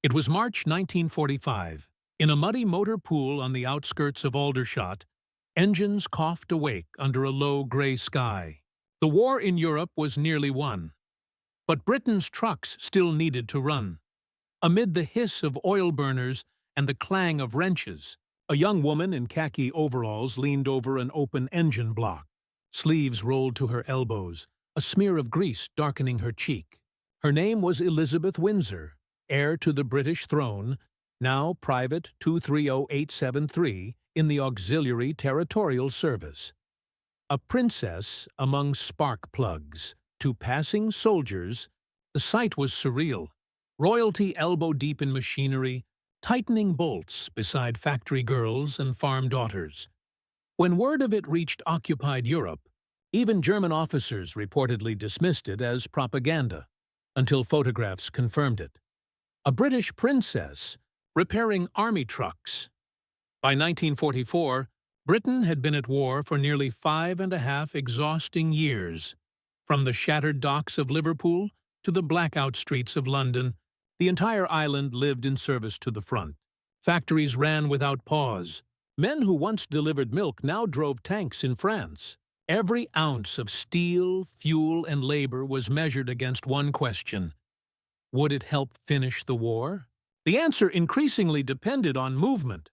It was March 1945. In a muddy motor pool on the outskirts of Aldershot, engines coughed awake under a low grey sky. The war in Europe was nearly won, but Britain's trucks still needed to run. Amid the hiss of oil burners and the clang of wrenches, a young woman in khaki overalls leaned over an open engine block. Sleeves rolled to her elbows, a smear of grease darkening her cheek. Her name was Elizabeth Windsor, heir to the British throne, now Private 230873 in the Auxiliary Territorial Service. A princess among spark plugs. To passing soldiers, the sight was surreal. Royalty elbow-deep in machinery, tightening bolts beside factory girls and farm daughters. When word of it reached occupied Europe, even German officers reportedly dismissed it as propaganda, until photographs confirmed it. A British princess repairing army trucks. By 1944, Britain had been at war for nearly 5.5 exhausting years. From the shattered docks of Liverpool to the blackout streets of London, the entire island lived in service to the front. Factories ran without pause. Men who once delivered milk now drove tanks in France. Every ounce of steel, fuel, and labor was measured against one question: would it help finish the war? The answer increasingly depended on movement.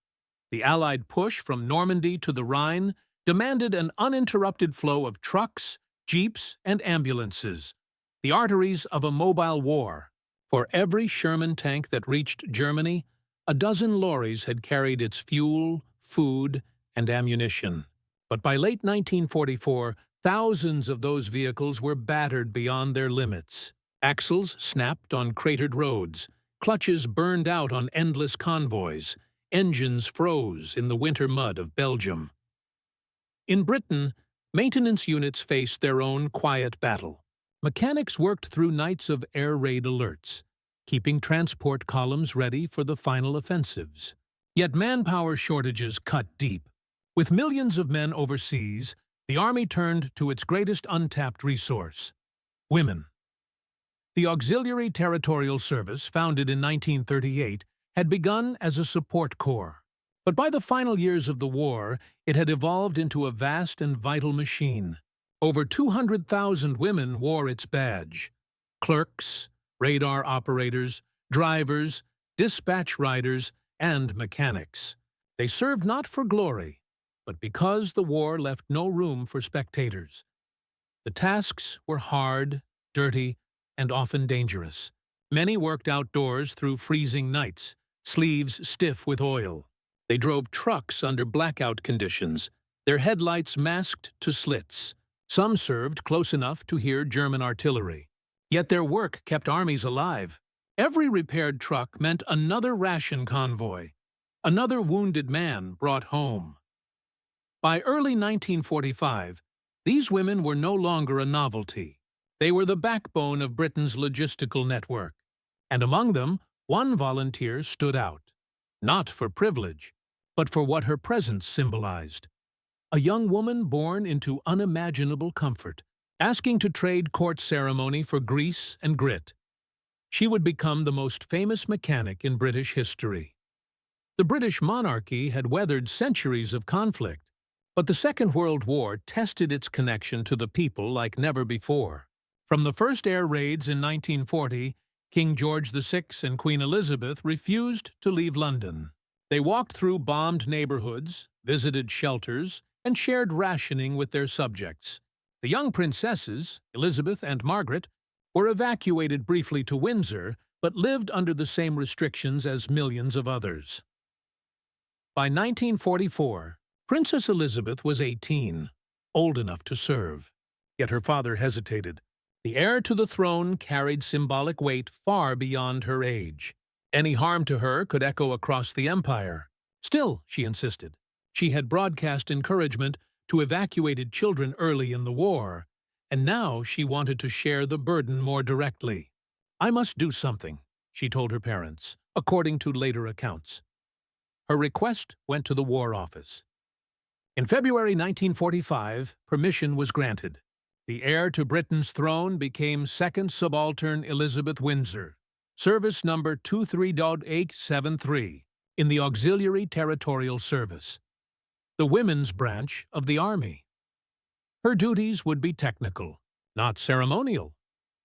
The Allied push from Normandy to the Rhine demanded an uninterrupted flow of trucks, jeeps, and ambulances, the arteries of a mobile war. For every Sherman tank that reached Germany, a dozen lorries had carried its fuel, food, and ammunition. But by late 1944, thousands of those vehicles were battered beyond their limits. Axles snapped on cratered roads, clutches burned out on endless convoys, engines froze in the winter mud of Belgium. In Britain, maintenance units faced their own quiet battle. Mechanics worked through nights of air raid alerts, keeping transport columns ready for the final offensives. Yet manpower shortages cut deep. With millions of men overseas, the Army turned to its greatest untapped resource: women. The Auxiliary Territorial Service, founded in 1938, had begun as a support corps. But by the final years of the war, it had evolved into a vast and vital machine. Over 200,000 women wore its badge. Clerks, radar operators, drivers, dispatch riders, and mechanics. They served not for glory, but because the war left no room for spectators. The tasks were hard, dirty, and often dangerous. Many worked outdoors through freezing nights, sleeves stiff with oil. They drove trucks under blackout conditions, their headlights masked to slits. Some served close enough to hear German artillery. Yet their work kept armies alive. Every repaired truck meant another ration convoy, another wounded man brought home. By early 1945, these women were no longer a novelty. They were the backbone of Britain's logistical network. And among them, one volunteer stood out. Not for privilege, but for what her presence symbolized. A young woman born into unimaginable comfort, asking to trade court ceremony for grease and grit. She would become the most famous mechanic in British history. The British monarchy had weathered centuries of conflict, but the Second World War tested its connection to the people like never before. From the first air raids in 1940, King George VI and Queen Elizabeth refused to leave London. They walked through bombed neighborhoods, visited shelters, and shared rationing with their subjects. The young princesses, Elizabeth and Margaret, were evacuated briefly to Windsor, but lived under the same restrictions as millions of others. By 1944, Princess Elizabeth was 18, old enough to serve. Yet her father hesitated. The heir to the throne carried symbolic weight far beyond her age. Any harm to her could echo across the empire. Still, she insisted, she had broadcast encouragement to evacuated children early in the war, and now she wanted to share the burden more directly. "I must do something," she told her parents, according to later accounts. Her request went to the War Office. In February 1945, permission was granted. The heir to Britain's throne became second subaltern Elizabeth Windsor. service number 23.873, in the Auxiliary Territorial Service, the women's branch of the Army. Her duties would be technical, not ceremonial.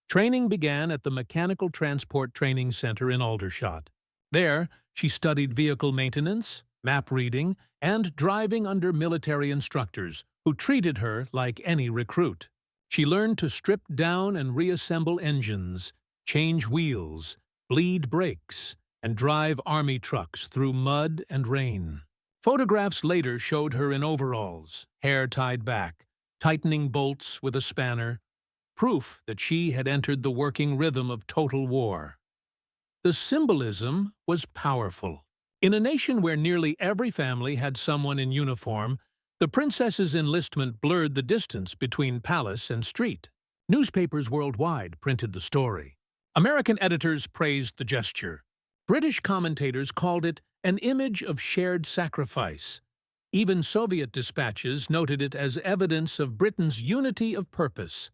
Training began at the Mechanical Transport Training Center in Aldershot. There, she studied vehicle maintenance, map reading, and driving under military instructors who treated her like any recruit. She learned to strip down and reassemble engines, change wheels, bleed brakes, and drive army trucks through mud and rain. Photographs later showed her in overalls, hair tied back, tightening bolts with a spanner, proof that she had entered the working rhythm of total war. The symbolism was powerful. In a nation where nearly every family had someone in uniform, the princess's enlistment blurred the distance between palace and street. Newspapers worldwide printed the story. American editors praised the gesture. British commentators called it an image of shared sacrifice. Even Soviet dispatches noted it as evidence of Britain's unity of purpose.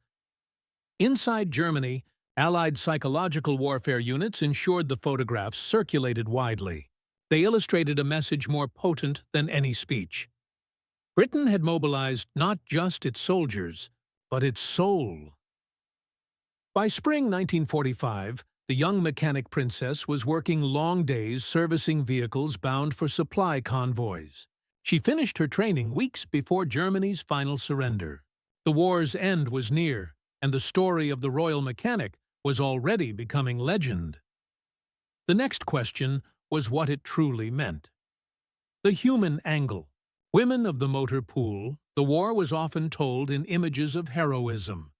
Inside Germany, Allied psychological warfare units ensured the photographs circulated widely. They illustrated a message more potent than any speech. Britain had mobilized not just its soldiers, but its soul. By spring 1945, the young mechanic princess was working long days servicing vehicles bound for supply convoys. She finished her training weeks before Germany's final surrender. The war's end was near, and the story of the royal mechanic was already becoming legend. The next question was what it truly meant. The human angle. Women of the motor pool, the war was often told in images of heroism.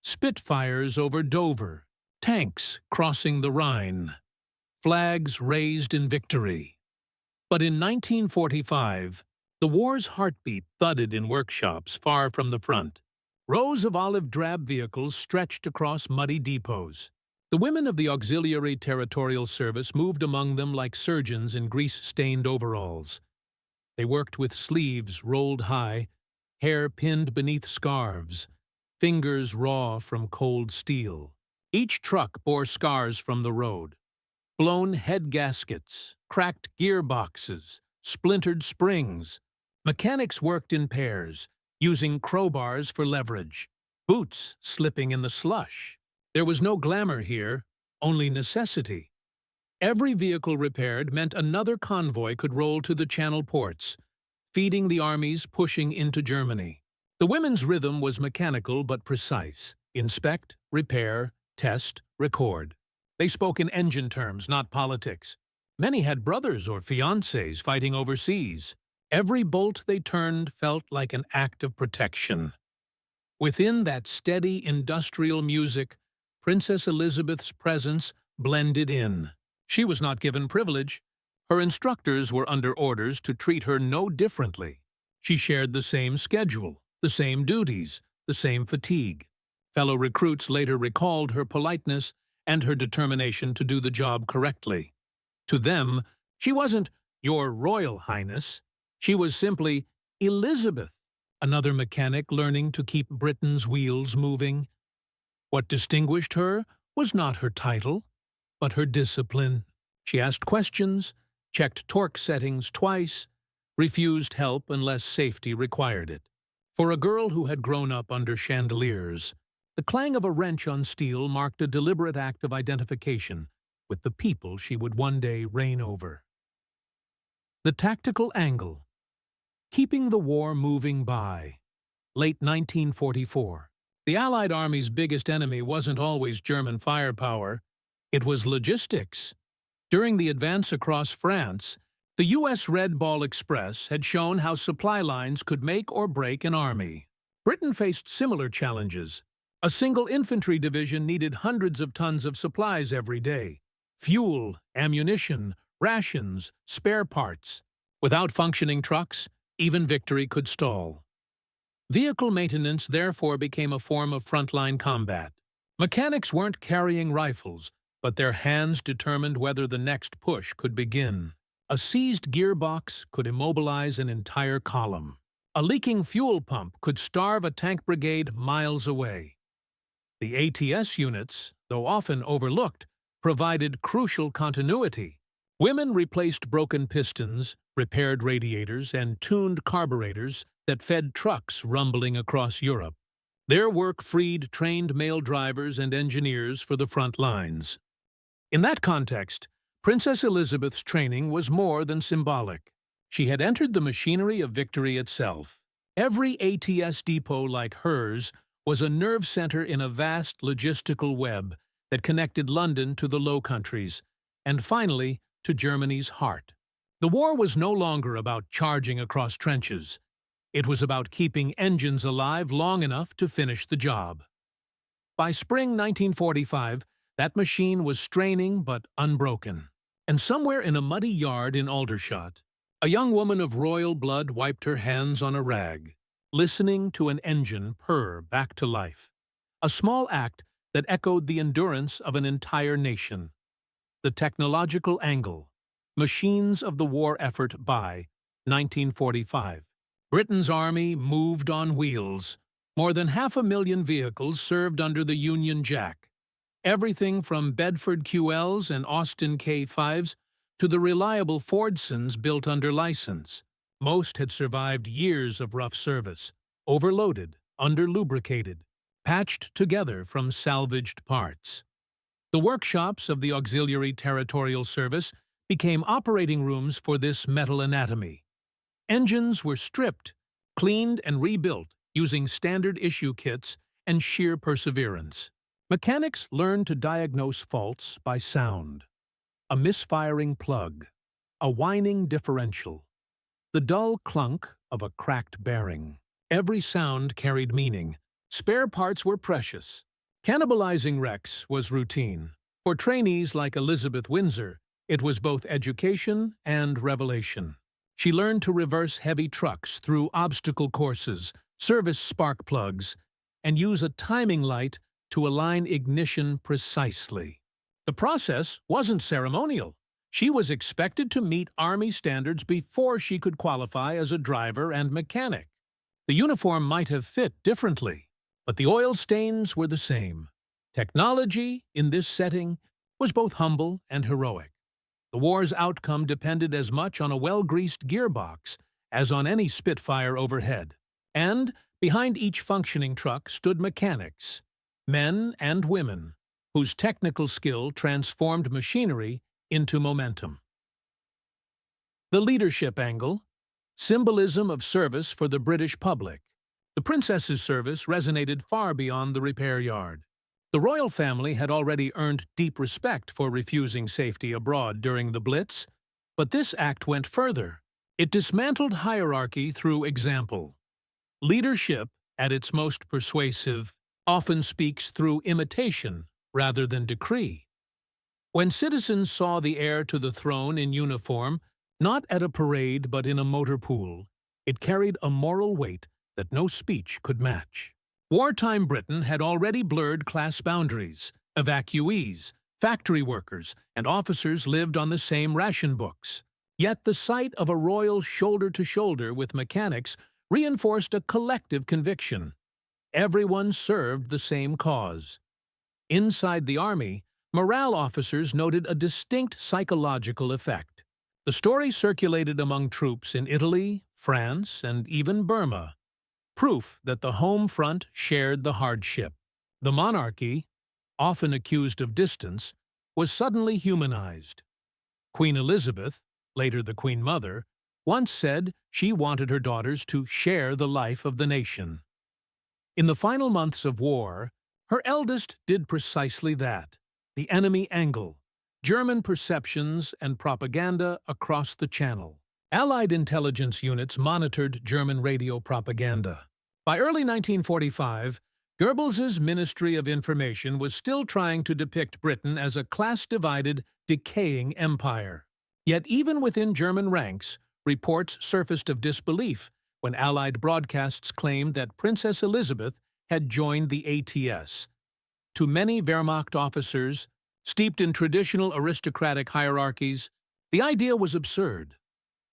Spitfires over Dover, tanks crossing the Rhine, flags raised in victory. But in 1945, the war's heartbeat thudded in workshops far from the front. Rows of olive-drab vehicles stretched across muddy depots. The women of the Auxiliary Territorial Service moved among them like surgeons in grease-stained overalls. They worked with sleeves rolled high, hair pinned beneath scarves, fingers raw from cold steel. Each truck bore scars from the road. Blown head gaskets, cracked gearboxes, splintered springs. Mechanics worked in pairs, using crowbars for leverage, boots slipping in the slush. There was no glamour here, only necessity. Every vehicle repaired meant another convoy could roll to the Channel ports, feeding the armies pushing into Germany. The women's rhythm was mechanical but precise. Inspect, repair, test, record. They spoke in engine terms, not politics. Many had brothers or fiancés fighting overseas. Every bolt they turned felt like an act of protection. Within that steady industrial music, Princess Elizabeth's presence blended in. She was not given privilege. Her instructors were under orders to treat her no differently. She shared the same schedule, the same duties, the same fatigue. Fellow recruits later recalled her politeness and her determination to do the job correctly. To them, she wasn't "Your Royal Highness." She was simply Elizabeth, another mechanic learning to keep Britain's wheels moving. What distinguished her was not her title, but her discipline. She asked questions, checked torque settings twice, refused help unless safety required it. For a girl who had grown up under chandeliers, the clang of a wrench on steel marked a deliberate act of identification with the people she would one day reign over. The tactical angle. Keeping the war moving by. Late 1944. The Allied Army's biggest enemy wasn't always German firepower. It was logistics. During the advance across France, the U.S. Red Ball Express had shown how supply lines could make or break an army. Britain faced similar challenges. A single infantry division needed hundreds of tons of supplies every day. Fuel, ammunition, rations, spare parts. Without functioning trucks, even victory could stall. Vehicle maintenance therefore became a form of frontline combat. Mechanics weren't carrying rifles, but their hands determined whether the next push could begin. A seized gearbox could immobilize an entire column. A leaking fuel pump could starve a tank brigade miles away. The ATS units, though often overlooked, provided crucial continuity. Women replaced broken pistons, repaired radiators, and tuned carburetors that fed trucks rumbling across Europe. Their work freed trained male drivers and engineers for the front lines. In that context, Princess Elizabeth's training was more than symbolic. She had entered the machinery of victory itself. Every ATS depot like hers was a nerve center in a vast logistical web that connected London to the Low Countries, and finally to Germany's heart. The war was no longer about charging across trenches. It was about keeping engines alive long enough to finish the job. By spring 1945, that machine was straining but unbroken. And somewhere in a muddy yard in Aldershot, a young woman of royal blood wiped her hands on a rag, listening to an engine purr back to life. A small act that echoed the endurance of an entire nation. The technological angle. Machines of the war effort by 1945. Britain's army moved on wheels. More than 500,000 vehicles served under the Union Jack. Everything from Bedford QLs and Austin K5s to the reliable Fordsons built under license. Most had survived years of rough service, overloaded, under-lubricated, patched together from salvaged parts. The workshops of the Auxiliary Territorial Service became operating rooms for this metal anatomy. Engines were stripped, cleaned, and rebuilt using standard-issue kits and sheer perseverance. Mechanics learned to diagnose faults by sound. A misfiring plug, a whining differential, the dull clunk of a cracked bearing. Every sound carried meaning. Spare parts were precious. Cannibalizing wrecks was routine. For trainees like Elizabeth Windsor, it was both education and revelation. She learned to reverse heavy trucks through obstacle courses, service spark plugs, and use a timing light to align ignition precisely. The process wasn't ceremonial. She was expected to meet Army standards before she could qualify as a driver and mechanic. The uniform might have fit differently, but the oil stains were the same. Technology, in this setting, was both humble and heroic. The war's outcome depended as much on a well-greased gearbox as on any Spitfire overhead. And behind each functioning truck stood mechanics, men and women, whose technical skill transformed machinery into momentum. The leadership angle, symbolism of service for the British public. The princess's service resonated far beyond the repair yard. The royal family had already earned deep respect for refusing safety abroad during the Blitz, but this act went further. It dismantled hierarchy through example. Leadership, at its most persuasive, often speaks through imitation rather than decree. When citizens saw the heir to the throne in uniform, not at a parade but in a motor pool, it carried a moral weight that no speech could match. Wartime Britain had already blurred class boundaries. Evacuees, factory workers, and officers lived on the same ration books. Yet the sight of a royal shoulder-to-shoulder with mechanics reinforced a collective conviction. Everyone served the same cause. Inside the army, morale officers noted a distinct psychological effect. The story circulated among troops in Italy, France, and even Burma. Proof that the home front shared the hardship. The monarchy, often accused of distance, was suddenly humanized. Queen Elizabeth, later the Queen Mother, once said she wanted her daughters to share the life of the nation. In the final months of war, her eldest did precisely that. The enemy angle, German perceptions and propaganda across the Channel. Allied intelligence units monitored German radio propaganda. By early 1945, Goebbels's Ministry of Information was still trying to depict Britain as a class-divided, decaying empire. Yet even within German ranks, reports surfaced of disbelief when Allied broadcasts claimed that Princess Elizabeth had joined the ATS. To many Wehrmacht officers, steeped in traditional aristocratic hierarchies, the idea was absurd.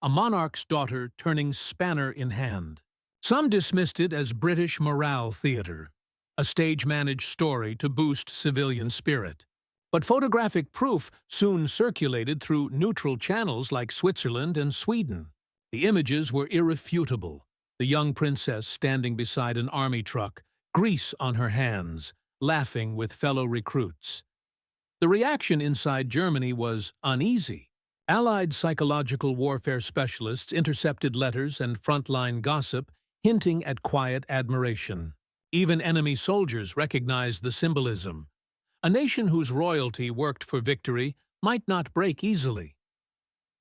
A monarch's daughter turning spanner in hand. Some dismissed it as British morale theatre, a stage-managed story to boost civilian spirit. But photographic proof soon circulated through neutral channels like Switzerland and Sweden. The images were irrefutable. The young princess standing beside an army truck, grease on her hands, laughing with fellow recruits. The reaction inside Germany was uneasy. Allied psychological warfare specialists intercepted letters and frontline gossip hinting at quiet admiration. Even enemy soldiers recognized the symbolism. A nation whose royalty worked for victory might not break easily.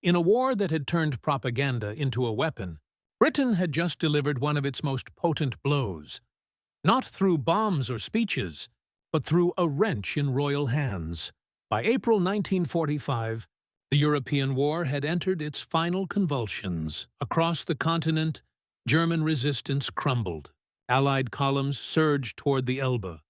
In a war that had turned propaganda into a weapon, Britain had just delivered one of its most potent blows. Not through bombs or speeches, but through a wrench in royal hands. By April 1945, the European war had entered its final convulsions. Across the continent, German resistance crumbled. Allied columns surged toward the Elbe.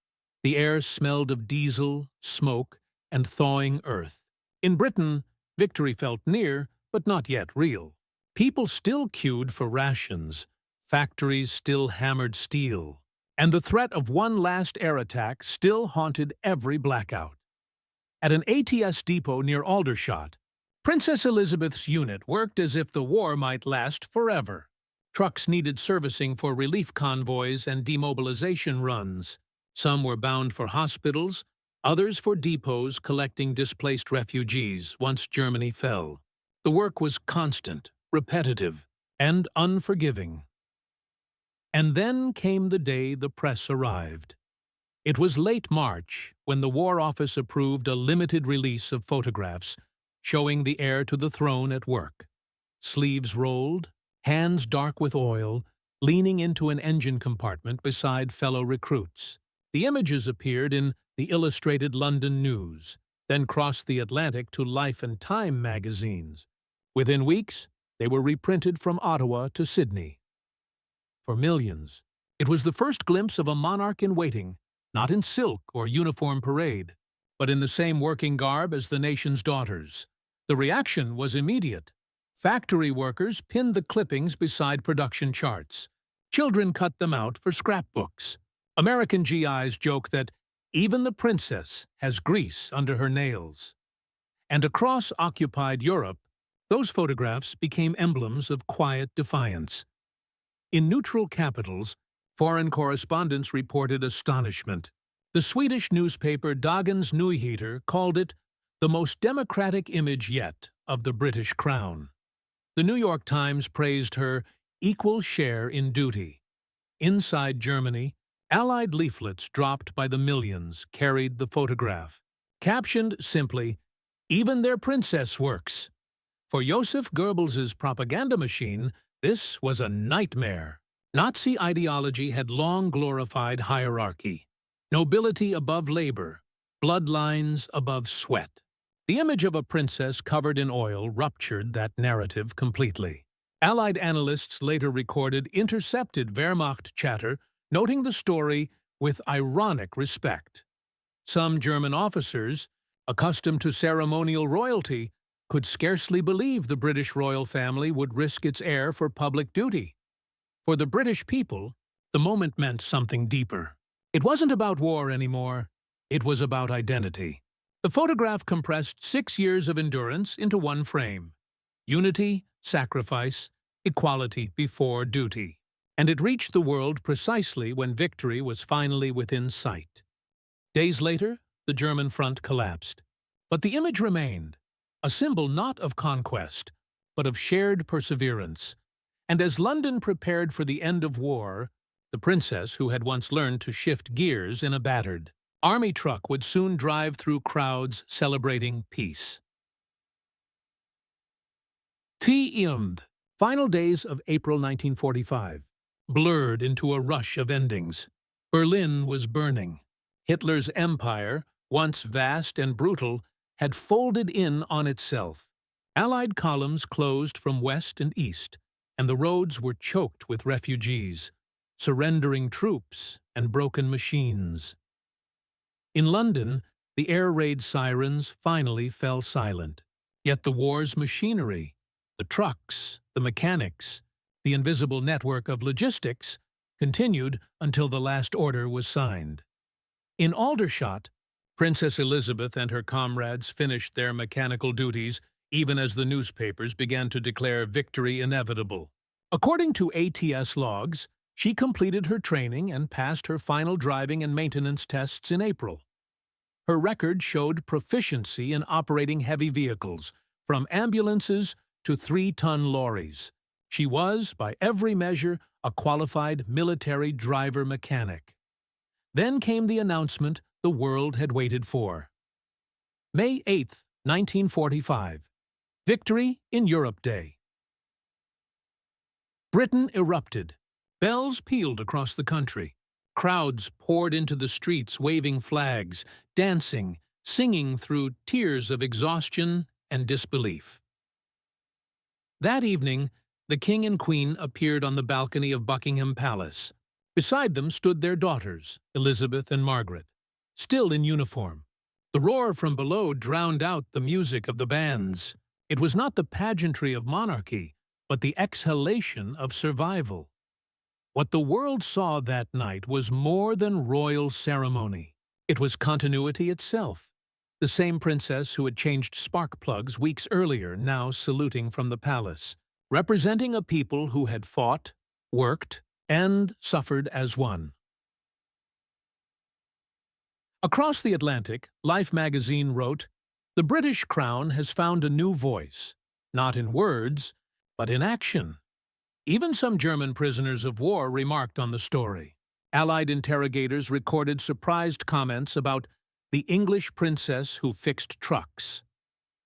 The air smelled of diesel, smoke, and thawing earth. In Britain, victory felt near, but not yet real. People still queued for rations, factories still hammered steel, and the threat of one last air attack still haunted every blackout. At an ATS depot near Aldershot, Princess Elizabeth's unit worked as if the war might last forever. Trucks needed servicing for relief convoys and demobilization runs. Some were bound for hospitals, others for depots collecting displaced refugees once Germany fell. The work was constant, repetitive, and unforgiving. And then came the day the press arrived. It was late March when the War Office approved a limited release of photographs showing the heir to the throne at work. Sleeves rolled, hands dark with oil, leaning into an engine compartment beside fellow recruits. The images appeared in the Illustrated London News, then crossed the Atlantic to Life and Time magazines. Within weeks, they were reprinted from Ottawa to Sydney. For millions, it was the first glimpse of a monarch in waiting, not in silk or uniform parade, but in the same working garb as the nation's daughters. The reaction was immediate. Factory workers pinned the clippings beside production charts. Children cut them out for scrapbooks. American GIs joke that even the princess has grease under her nails. And across occupied Europe, those photographs became emblems of quiet defiance. In neutral capitals, foreign correspondents reported astonishment. The Swedish newspaper Dagens Nyheter called it the most democratic image yet of the British crown. The New York Times praised her equal share in duty. Inside Germany, Allied leaflets dropped by the millions carried the photograph, captioned simply, "Even their princess works." For Joseph Goebbels's propaganda machine, this was a nightmare. Nazi ideology had long glorified hierarchy. Nobility above labor, bloodlines above sweat. The image of a princess covered in oil ruptured that narrative completely. Allied analysts later recorded intercepted Wehrmacht chatter, noting the story with ironic respect. Some German officers, accustomed to ceremonial royalty, could scarcely believe the British royal family would risk its heir for public duty. For the British people, the moment meant something deeper. It wasn't about war anymore. It was about identity. The photograph compressed 6 years of endurance into one frame. Unity, sacrifice, equality before duty. And it reached the world precisely when victory was finally within sight. Days later, the German front collapsed. But the image remained, a symbol not of conquest, but of shared perseverance. And as London prepared for the end of war, the princess, who had once learned to shift gears in a battered army truck, would soon drive through crowds celebrating peace. Final days of April 1945. Blurred into a rush of endings. Berlin was burning. Hitler's empire, once vast and brutal, had folded in on itself. Allied columns closed from west and east, and the roads were choked with refugees, surrendering troops and broken machines. In London, the air raid sirens finally fell silent. Yet the war's machinery, the trucks, the mechanics, the invisible network of logistics, continued until the last order was signed. In Aldershot, Princess Elizabeth and her comrades finished their mechanical duties even as the newspapers began to declare victory inevitable. According to ATS logs, she completed her training and passed her final driving and maintenance tests in April. Her record showed proficiency in operating heavy vehicles, from ambulances to 3-ton lorries. She was, by every measure, a qualified military driver-mechanic. Then came the announcement the world had waited for. May 8, 1945. Victory in Europe Day. Britain erupted. Bells pealed across the country. Crowds poured into the streets waving flags, dancing, singing through tears of exhaustion and disbelief. That evening, the King and Queen appeared on the balcony of Buckingham Palace. Beside them stood their daughters, Elizabeth and Margaret, still in uniform. The roar from below drowned out the music of the bands. It was not the pageantry of monarchy, but the exhalation of survival. What the world saw that night was more than royal ceremony. It was continuity itself. The same princess who had changed spark plugs weeks earlier now saluting from the palace, representing a people who had fought, worked, and suffered as one. Across the Atlantic, Life magazine wrote, "The British Crown has found a new voice, not in words, but in action." Even some German prisoners of war remarked on the story. Allied interrogators recorded surprised comments about the English princess who fixed trucks.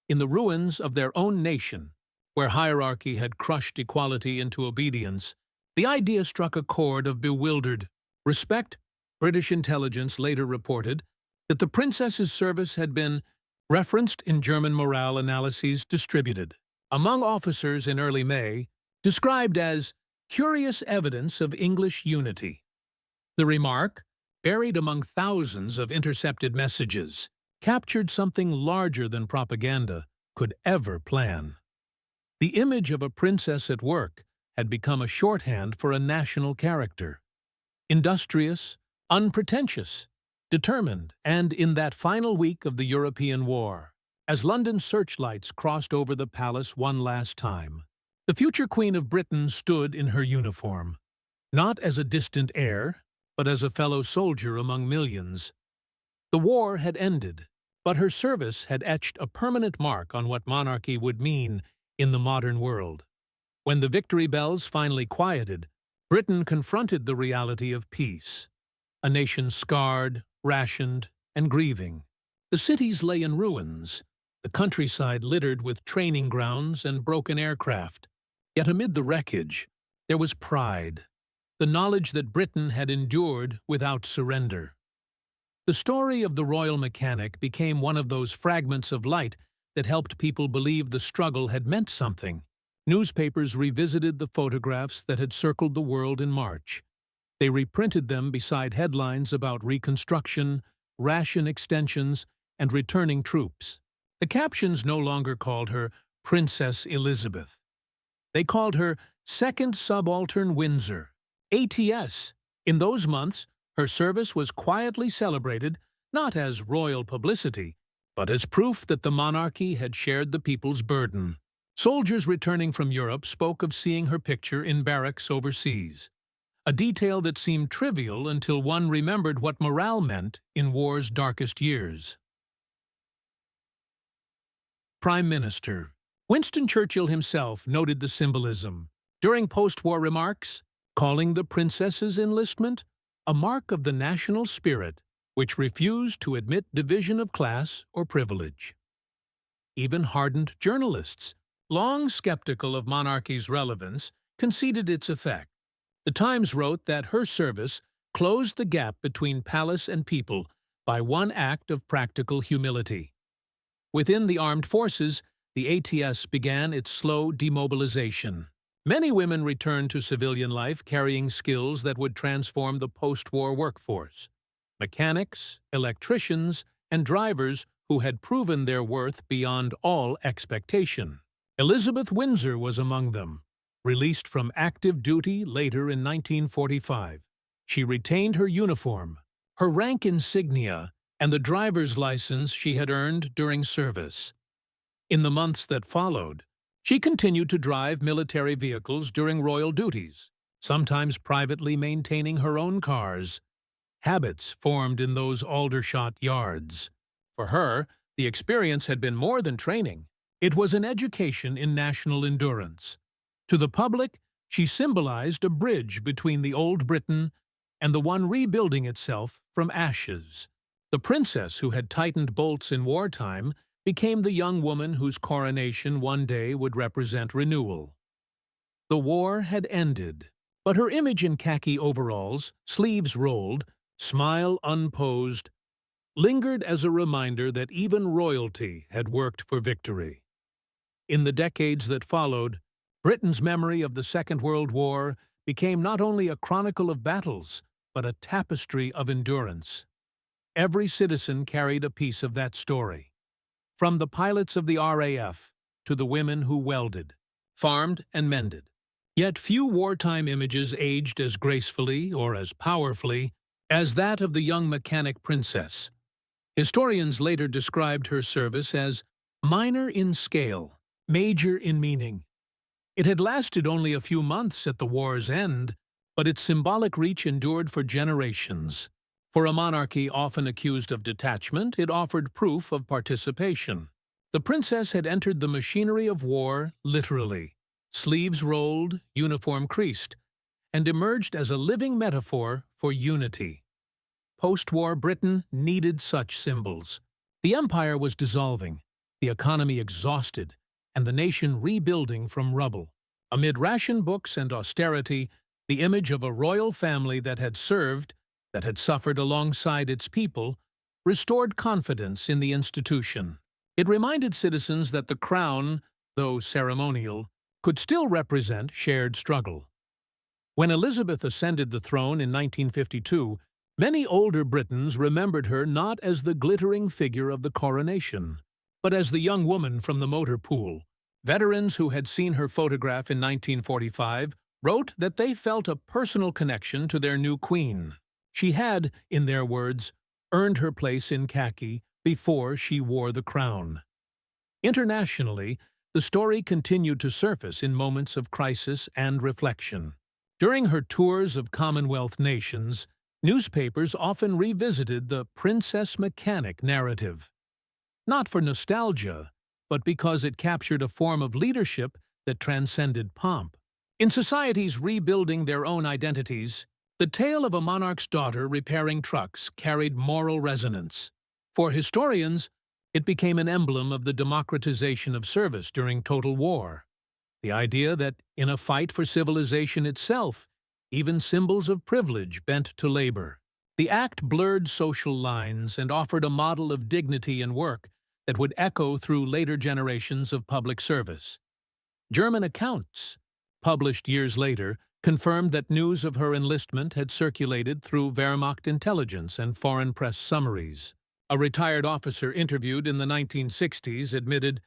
In the ruins of their own nation, where hierarchy had crushed equality into obedience, the idea struck a chord of bewildered respect. British intelligence later reported that the princess's service had been referenced in German morale analyses distributed among officers in early May, described as curious evidence of English unity. The remark, buried among thousands of intercepted messages, captured something larger than propaganda could ever plan. The image of a princess at work had become a shorthand for a national character. Industrious, unpretentious, determined, and in that final week of the European War, as London searchlights crossed over the palace one last time, the future Queen of Britain stood in her uniform, not as a distant heir, but as a fellow soldier among millions. The war had ended, but her service had etched a permanent mark on what monarchy would mean in the modern world. When the victory bells finally quieted, Britain confronted the reality of peace. A nation scarred, rationed, and grieving. The cities lay in ruins, the countryside littered with training grounds and broken aircraft. Yet amid the wreckage, there was pride, the knowledge that Britain had endured without surrender. The story of the royal mechanic became one of those fragments of light that helped people believe the struggle had meant something. Newspapers revisited the photographs that had circled the world in March. They reprinted them beside headlines about reconstruction, ration extensions, and returning troops. The captions no longer called her Princess Elizabeth. They called her Second Subaltern Windsor, ATS. In those months, her service was quietly celebrated, not as royal publicity, but as proof that the monarchy had shared the people's burden. Soldiers returning from Europe spoke of seeing her picture in barracks overseas, a detail that seemed trivial until one remembered what morale meant in war's darkest years. Prime Minister Winston Churchill himself noted the symbolism during post-war remarks, calling the princess's enlistment a mark of the national spirit which refused to admit division of class or privilege. Even hardened journalists, long skeptical of monarchy's relevance, conceded its effect. The Times wrote that her service closed the gap between palace and people by one act of practical humility. Within the armed forces, the ATS began its slow demobilization. Many women returned to civilian life carrying skills that would transform the post-war workforce. Mechanics, electricians, and drivers who had proven their worth beyond all expectation. Elizabeth Windsor was among them. Released from active duty later in 1945, she retained her uniform, her rank insignia, and the driver's license she had earned during service. In the months that followed, she continued to drive military vehicles during royal duties, sometimes privately maintaining her own cars. Habits formed in those Aldershot yards. For her, the experience had been more than training. It was an education in national endurance. To the public, she symbolized a bridge between the old Britain and the one rebuilding itself from ashes. The princess who had tightened bolts in wartime became the young woman whose coronation one day would represent renewal. The war had ended, but her image in khaki overalls, sleeves rolled, smile unposed, lingered as a reminder that even royalty had worked for victory. In the decades that followed, Britain's memory of the Second World War became not only a chronicle of battles, but a tapestry of endurance. Every citizen carried a piece of that story, from the pilots of the RAF to the women who welded, farmed, and mended. Yet few wartime images aged as gracefully or as powerfully as that of the young mechanic princess. Historians later described her service as minor in scale, major in meaning. It had lasted only a few months at the war's end, but its symbolic reach endured for generations. For a monarchy often accused of detachment, it offered proof of participation. The princess had entered the machinery of war literally, sleeves rolled, uniform creased, and emerged as a living metaphor for unity. Post-war Britain needed such symbols. The empire was dissolving, the economy exhausted, and the nation rebuilding from rubble. Amid ration books and austerity, the image of a royal family that had served, that had suffered alongside its people, restored confidence in the institution. It reminded citizens that the crown, though ceremonial, could still represent shared struggle. When Elizabeth ascended the throne in 1952, many older Britons remembered her not as the glittering figure of the coronation, but as the young woman from the motor pool. Veterans who had seen her photograph in 1945 wrote that they felt a personal connection to their new queen. She had, in their words, earned her place in khaki before she wore the crown. Internationally, the story continued to surface in moments of crisis and reflection. During her tours of Commonwealth nations, newspapers often revisited the princess mechanic narrative. Not for nostalgia, but because it captured a form of leadership that transcended pomp. In societies rebuilding their own identities, the tale of a monarch's daughter repairing trucks carried moral resonance. For historians, it became an emblem of the democratization of service during total war. The idea that, in a fight for civilization itself, even symbols of privilege bent to labor. The act blurred social lines and offered a model of dignity in work that would echo through later generations of public service. German accounts, published years later, confirmed that news of her enlistment had circulated through Wehrmacht intelligence and foreign press summaries. A retired officer interviewed in the 1960s admitted,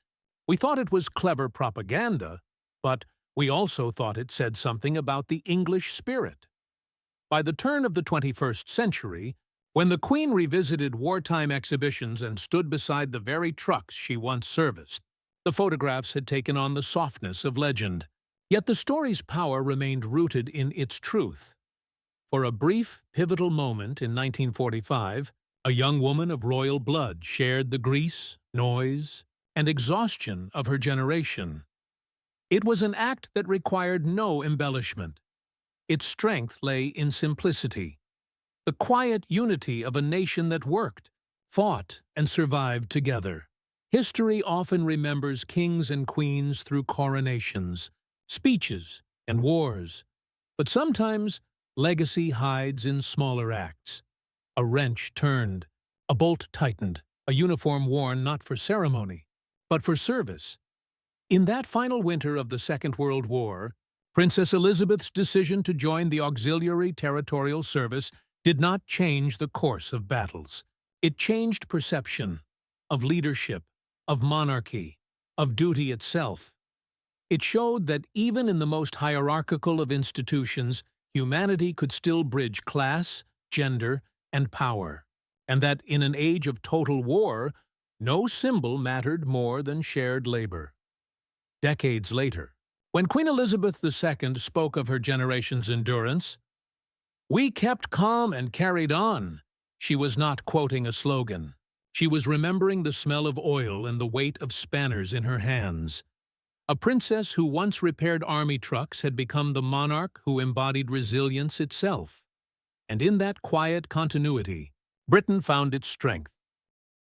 "We thought it was clever propaganda, but we also thought it said something about the English spirit." By the turn of the 21st century, when the Queen revisited wartime exhibitions and stood beside the very trucks she once serviced, the photographs had taken on the softness of legend. Yet the story's power remained rooted in its truth. For a brief, pivotal moment in 1945, a young woman of royal blood shared the grease, noise, and exhaustion of her generation. It was an act that required no embellishment. Its strength lay in simplicity, the quiet unity of a nation that worked, fought, and survived together. History often remembers kings and queens through coronations, speeches, and wars, but sometimes legacy hides in smaller acts. A wrench turned, a bolt tightened, a uniform worn not for ceremony, but for service. In that final winter of the Second World War, Princess Elizabeth's decision to join the Auxiliary Territorial Service did not change the course of battles. It changed perception of leadership, of monarchy, of duty itself. It showed that even in the most hierarchical of institutions, humanity could still bridge class, gender, and power. and that in an age of total war, no symbol mattered more than shared labor. Decades later, when Queen Elizabeth II spoke of her generation's endurance, "We kept calm and carried on," she was not quoting a slogan. She was remembering the smell of oil and the weight of spanners in her hands. A princess who once repaired army trucks had become the monarch who embodied resilience itself. And in that quiet continuity, Britain found its strength.